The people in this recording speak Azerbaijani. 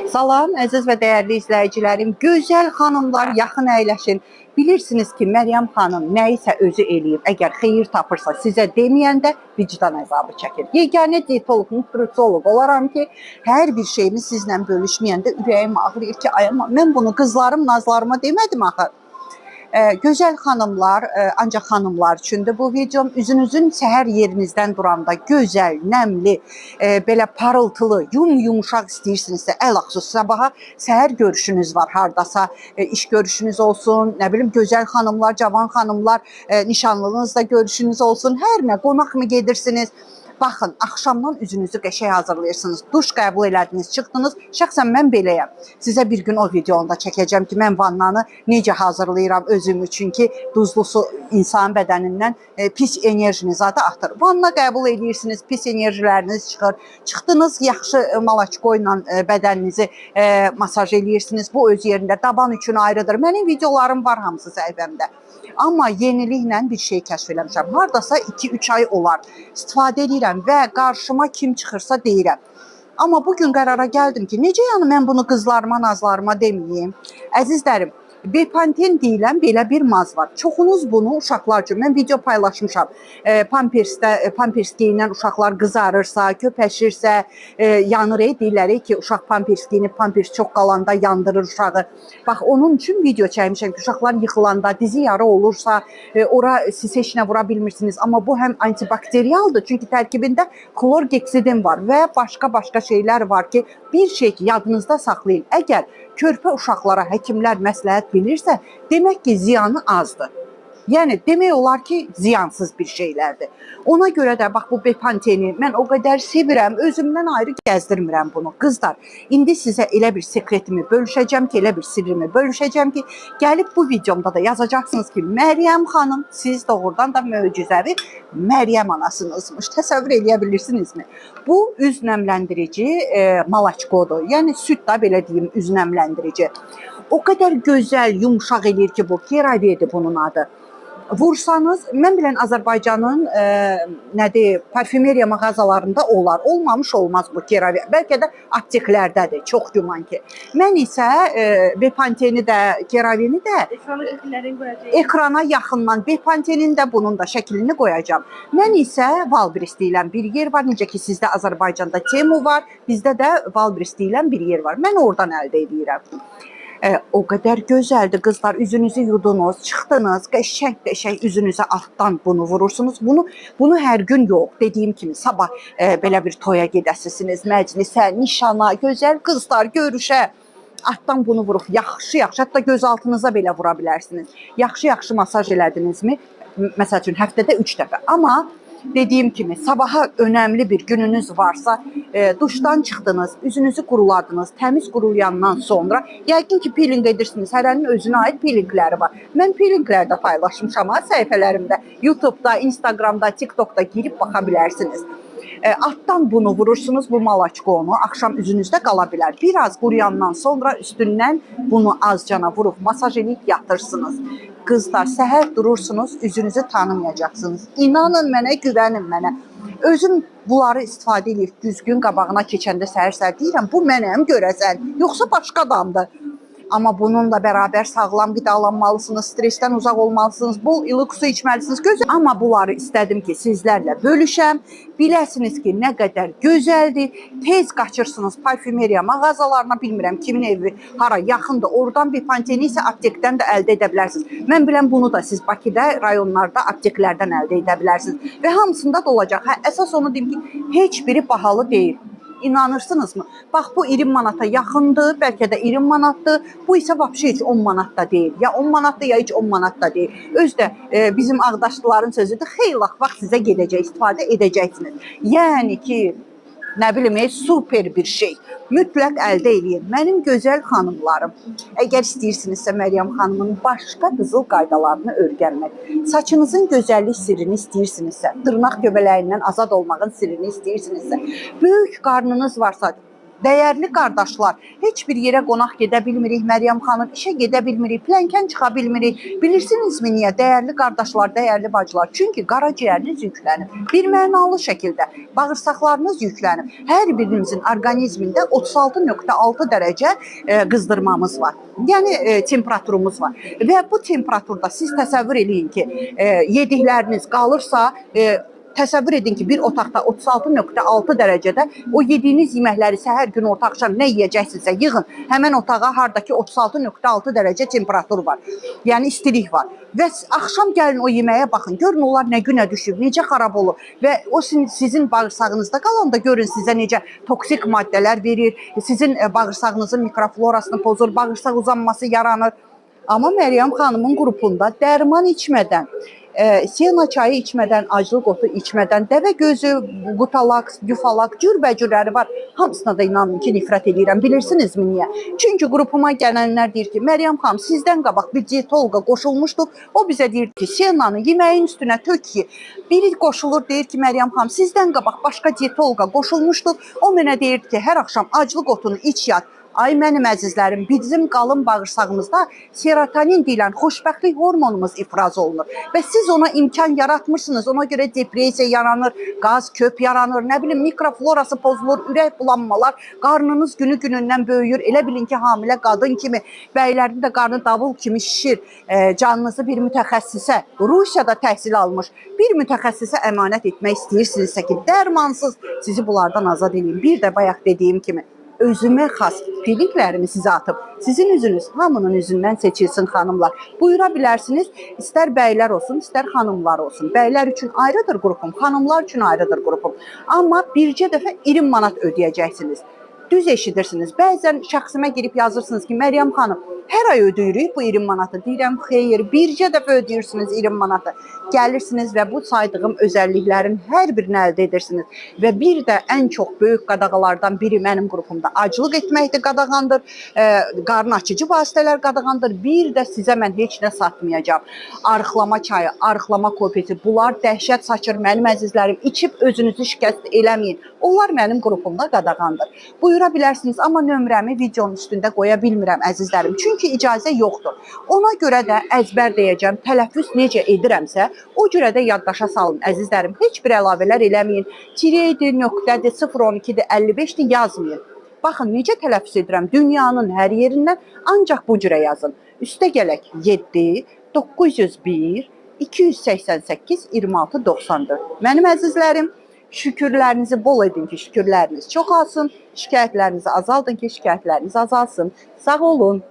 Salam, əziz və dəyərli izləyicilərim, gözəl xanımlar, yaxın əyləşin. Bilirsiniz ki, Məryəm xanım nəyisə özü eləyib. Əgər xeyir tapırsa, sizə deməyəndə vicdan əzabı çəkir. Yeganə dietoloq, nutrisiolog olaram ki, hər bir şeyimi sizlə bölüşməyəndə ürəyim ağrıyır ki, ay, mən bunu qızlarım, nazlarıma demədim axı. Gözəl xanımlar, ancaq xanımlar üçündür bu videom. Üzünüzün səhər yerinizdən duranda gözəl, nəmli, belə parıltılı, yumuşaq istəyirsinizsə, ələxüsus sabaha səhər görüşünüz var hardasa, iş görüşünüz olsun, nə bilim gözəl xanımlar, cavan xanımlar, nişanlınızla görüşünüz olsun, hər nə, qonaq mı gedirsiniz? Baxın, axşamdan üzünüzü qəşəng hazırlayırsınız, duş qəbul elədiniz, çıxdınız. Şəxsən mən beləyəm. Sizə bir gün o videonu da çəkəcəm ki, mən vannanı necə hazırlayıram özüm üçün ki, duzlu su insan bədənindən pis enerjini zaten atır. Vanna qəbul edirsiniz, pis enerjiləriniz çıxır. Çıxdınız, yaxşı malaçko ilə bədəninizi masaj edirsiniz. Bu öz yerində daban üçün ayrıdır. Mənim videolarım var hamısı səhifəmdə. Amma yeniliklə bir şey kəşf eləmişəm. Hardasa 2-3 ay olar. İstifadə edirəm və qarşıma kim çıxırsa deyirəm. Amma bugün qərara gəldim ki, necə yəni mən bunu qızlarıma, nazlarıma deməyim? Əzizlərim, Bepanthen deyilən belə bir maz var. Çoxunuz bunu uşaqlar üçün, mən video paylaşmışam. Pampers geyinən uşaqlar qızarırsa, köpəşirsə, yanır, deyirlər ki, uşaq pampers geyinib, pampers çox qalanda yandırır uşağı. Bax, onun üçün video çəkmişəm ki, uşaqlar yıxılanda, dizi yarı olursa, ora siz heç nə vura bilmirsiniz. Amma bu həm antibakteriyaldır, çünki tərkibində klorgeksidin var və başqa şeylər var ki, bir şey ki, yadınızda saxlayın. Əgər körpə uşaqlara həkimlər məsləhət bilirsə, demək ki, ziyanı azdır. Yəni, demək olar ki, ziyansız bir şeylərdir. Ona görə də, bax, bu Bepantheni mən o qədər sevirəm, özümdən ayrı gəzdirmirəm bunu. Qızlar, indi sizə elə bir sekretimi bölüşəcəm ki, elə bir sirrimi bölüşəcəm ki, gəlib bu videomda da yazacaqsınız ki, Məryəm xanım, siz doğrudan da möcüzəvi Məryəm anasınızmış. Təsəvvür edə bilirsinizmi? Bu, üz nəmləndirici malaçkodur. Yəni, süd da belə deyim, üz nəmləndirici. O qədər gözəl, yumuşaq edir ki, bu Keraviyedir bunun adı. Vursanız, mən bilən Azərbaycanın parfümeriya mağazalarında olar. Olmamış olmaz bu Keraviye. Bəlkə də apteklərdədir, çox güman ki. Mən isə Bepantheni də, Keraviyeni də ekrana yaxından, Bepantheninin də bunun da şəklini qoyacağım. Mən isə Valbris deyilən bir yer var. Necə ki, sizdə Azərbaycanda Temu var, bizdə də Valbris deyilən bir yer var. Mən oradan əldə edirəm. O qədər gözəldir qızlar, üzünüzü yudunuz, çıxdınız, qəşəng üzünüzə altdan bunu vurursunuz. Bunu hər gün yox, dediyim kimi sabah belə bir toya gedəsisiniz, məclisə, nişana, gözəl qızlar, görüşə. Altdan bunu vurup yaxşı, hətta göz altınıza belə vura bilərsiniz. Yaxşı masaj elədinizmi? Məsəl üçün həftədə 3 dəfə. Amma dediyim kimi, sabaha önəmli bir gününüz varsa, duşdan çıxdınız, üzünüzü quruladınız, təmiz qurulayandan sonra, yəqin ki, peeling edirsiniz, hərənin özünə aid peelingləri var. Mən peelinglərdə paylaşmışam səhifələrimdə, YouTube'da, Instagram'da, TikTok'da girib baxa bilərsiniz. Altdan bunu vurursunuz, bu malaçkonu, axşam üzünüzdə qala bilər. Biraz quruyandan sonra üstündən bunu azcana vurub masaj edib yatırsınız. Qızlar, səhər durursunuz, üzünüzü tanımayacaqsınız. İnanın mənə, güvənin mənə. Özüm bunları istifadə edib düzgün qabağına keçəndə səhər deyirəm, bu mənəm görəsən, yoxsa başqa adamdır. Amma bununla bərabər sağlam qidalanmalısınız, stressdən uzaq olmalısınız, bol ilıq su içməlisiniz. Amma bunları istədim ki, sizlərlə bölüşəm. Biləsiniz ki, nə qədər gözəldir. Tez qaçırsınız parfümeriya mağazalarına, bilmirəm kimin evi hara yaxındır. Oradan Bepantheni isə aptekdən də əldə edə bilərsiniz. Mən biləm bunu da siz Bakıda, rayonlarda apteklərdən əldə edə bilərsiniz. Və hamısında da olacaq. Əsas onu deyim ki, heç biri bahalı deyil. İnanırsınızmı? Bax, bu 20 manata yaxındır, bəlkə də 20 manatdır. Bu isə vəbşə heç 10 manat da deyil. Ya 10 manatdır, ya heç 10 manat da deyil. Özdə bizim ağdaşlıların sözüdür. Xeyli vaxt sizə gedəcək, istifadə edəcəksiniz. Yəni ki, nə bilim, super bir şey. Mütləq əldə edin. Mənim gözəl xanımlarım, əgər istəyirsinizsə Məryəm xanımın başqa qızıl qaydalarını öyrənmək, saçınızın gözəllik sirrini istəyirsinizsə, dırnaq göbələyindən azad olmağın sirrini istəyirsinizsə, böyük qarnınız varsa, Dəyərli qardaşlar, heç bir yerə qonaq gedə bilmirik, Məryəm xanım, işə gedə bilmirik, plənkən çıxa bilmirik. Bilirsinizmi niyə? Dəyərli qardaşlar, dəyərli bacılar, çünki qaraciyəriniz yüklənib. Bir mənalı şəkildə bağırsaqlarınız yüklənib. Hər birimizin orqanizmində 36,6 dərəcə qızdırmamız var. Yəni temperaturumuz var. Və bu temperaturda siz təsəvvür eləyin ki, yedikləriniz qalırsa, təsəvvür edin ki, bir otaqda 36,6 dərəcədə o yediyiniz yeməkləri səhər, gün, orta, axşam nə yeyəcəksinizsə yığın. Həmən otağa hardakı 36,6 dərəcə temperatur var. Yəni istilik var. Və axşam gəlin o yeməyə baxın. Görün onlar nə günə düşüb, necə xarab olur. Və o sizin bağırsağınızda qalanda görün sizə necə toksik maddələr verir. Sizin bağırsağınızın mikroflorasını pozur, bağırsaq uzanması yaranır. Amma Məryəm xanımın qrupunda dərman içmədən, Siyana çayı içmədən, aclıq otu içmədən, dəvə gözü, qutalaq, güfalaq, cürbəcürləri var. Hamısına da inanın ki, nifrət edirəm. Bilirsinizmi niyə? Çünki qrupuma gələnlər deyir ki, Məryəm xanım, sizdən qabaq bir dietoloqa qoşulmuşduq. O bizə deyir ki, siyananı yeməyin üstünə tök ki. Biri qoşulur, deyir ki, Məryəm xanım, sizdən qabaq başqa dietoloqa qoşulmuşduq. O mənə deyir ki, hər axşam aclıq otunu iç yat. Ay mənim əzizlərim, bizim qalın bağırsağımızda serotonin deyilən xoşbəxtlik hormonumuz ifraz olunur. Və siz ona imkan yaratmırsınız. Ona görə depressiya yaranır, qaz, köp yaranır, nə bilim mikroflorası pozulur, ürək bulanmalar, qarnınız günü-günündən böyüyür. Elə bilin ki, hamilə qadın kimi, bəylərin də qarnı davul kimi şişir. Canınızı bir mütəxəssisə, Rusiyada təhsil almış bir mütəxəssisə əmanət etmək istəyirsinizsə ki, dərmansız sizi bunlardan azad edin. Bir də bayaq dediyim kimi, özümə xas feelinqlərimi sizə atıb, sizin üzünüz hamının üzündən seçilsin xanımlar. Buyura bilərsiniz, istər bəylər olsun, istər xanımlar olsun. Bəylər üçün ayrıdır qrupum, xanımlar üçün ayrıdır qrupum. Amma bircə dəfə 20 manat ödəyəcəksiniz. Düz eşidirsiniz. Bəzən şəxsimə girib yazırsınız ki, Məryəm xanım, hər ay ödəyirik bu 20 manatı. Deyirəm, xeyr, bircə dəfə ödeyirsiniz 20 manatı. Gəlirsiniz və bu saydığım özəlliklərin hər birini əldə edirsiniz. Və bir də ən çox böyük qadağalardan biri mənim qrupumda aclıq etməkdir, qadağandır. Qarın açıcı vasitələr qadağandır. Bir də sizə mən heç nə satmayacağam. Arıqlama çayı, arıqlama kopeti, bunlar dəhşət saçır mənim əzizlərim. İçib özünüzü şikəst eləməyin. Onlar mənim qrupumda qadağandır. Buyura bilərsiniz, amma nömrəmi videonun üstündə qoya bilmirəm əzizlərim. Çünki icazə yoxdur. Ona görə də əzbər deyəcəm, tələffüz necə edirəmsə, o görə də yaddaşa salın əzizlərim. Heç bir əlavələr eləməyin. Tireydir, nöqtədir, 012-dir, 55-dir yazmayın. Baxın, necə tələffüz edirəm dünyanın hər yerindən, ancaq bu cürə yazın. Üstə gələk 7, 901, 288, 26, 94. Mənim əzizlərim, şükürlərinizi bol edin ki, şükürləriniz çoxalsın, şikayətlərinizi azaldın ki, şikayətləriniz azalsın. Sağ olun.